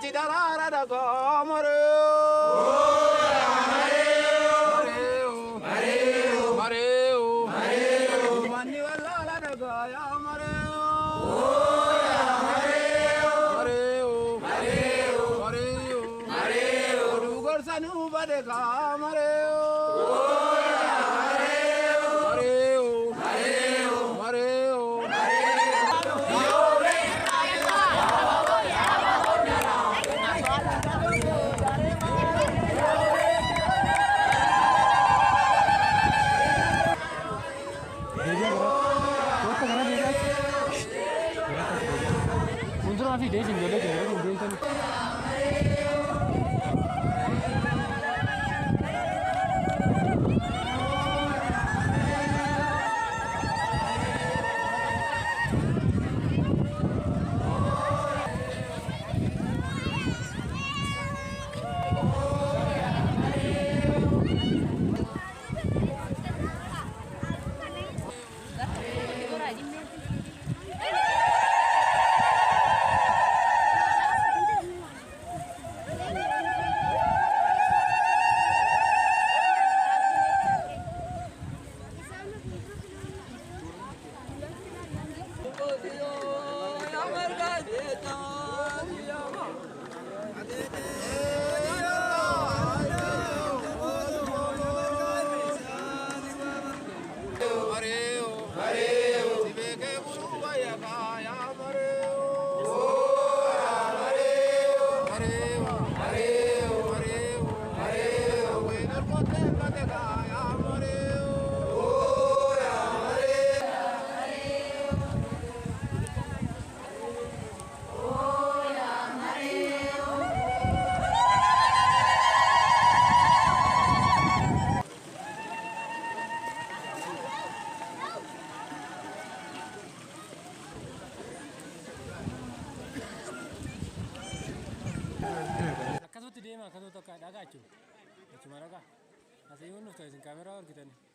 Achi darara da gamare. Mareo. Mani wala la da gaya mareo. Mareo. Dugar sanu bade gamareo. Mundur masih dia sih, boleh jadi mundur kan. Akkas dia mah, akkas tu tak ada gacu, cuma raga. Asal ini nulis kamera orang kita ni.